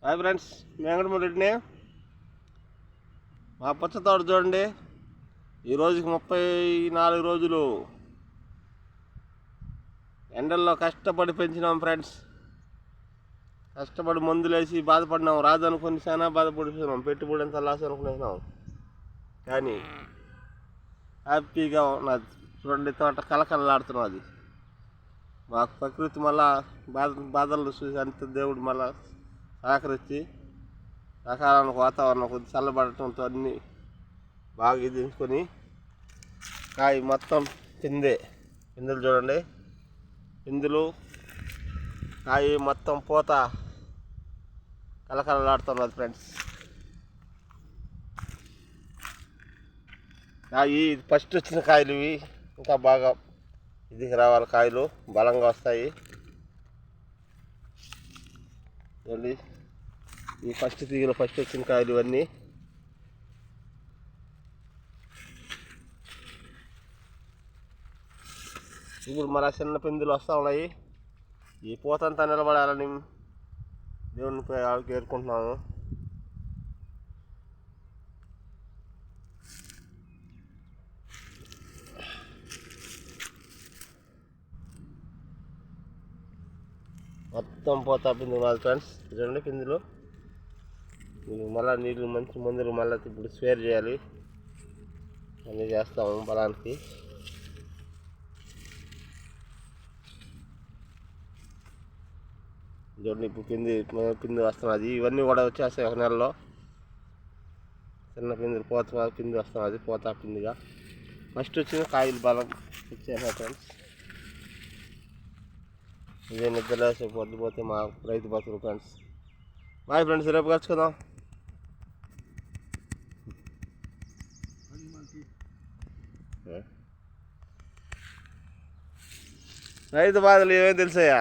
Hi friends, వెంకటమురెడ్డిని. మా పుచ్చ తోట చూడండి. ఈ రోజుకి 34 రోజులు ఎండల్లో కష్టపడి పెంచినాం ఫ్రెండ్స్. కష్టపడి మందులేసి బాధపడినాం. రాదనుకుని చాలా బాధపడిపోయినాం. పెట్టుబడి అంతా లాస్ అనుకునేసినాం. కానీ హ్యాపీగా ఉన్నది. చూడండి, తోట కలకలలాడుతున్నది. మాకు ప్రకృతి మళ్ళా బాధలు చూసి అంత దేవుడు మళ్ళా సహకరించి సకాలానికి వాతావరణం కొద్ది చల్లబడటంతో అన్నీ బాగా దించుకొని కాయ మొత్తం పిందెలు చూడండి. పిందెలు కాయ మొత్తం పూత కలకలలాడుతున్నది ఫ్రెండ్స్. కాయ ఫస్ట్ వచ్చిన కాయలు ఇవి. ఇంకా బాగా ఇదికి రావాలి. కాయలు బలంగా వస్తాయి. చూడండి, ఈ ఫస్ట్ తీగలు ఫస్ట్ వచ్చిన కాయలు ఇవన్నీ. ఇప్పుడు మన చిన్న పిందులు వస్తూ ఉన్నాయి. ఈ పూతంతా నిలబడాలని దేవుని కోరుకుంటున్నాము. మొత్తం పోతా పిందులు కాదు ఫ్రెండ్స్. చూడండి, పిందులు మళ్ళీ నీళ్ళు మంచి మందులు మళ్ళీ ఇప్పుడు స్పేర్ చేయాలి. అన్నీ చేస్తాము బలానికి. చూడండి, ఇప్పుడు పిండి వస్తున్నది. ఇవన్నీ కూడా వచ్చేస్తాయి ఒక నెలలో. చిన్న పిందులు పిండి వస్తున్నది. పోతా పిండిగా ఫస్ట్ వచ్చిన కాయలు బలం వచ్చేసాయి ఫ్రెండ్స్. ఇదే నిద్రలేసే పొద్దుపోతే మా రైతు బతులు ఫ్రెండ్స్. బాయ్ ఫ్రెండ్స్, రేపు కలుసుకుందాం. రైతు బాధలు ఏమేమి తెలుసాయా?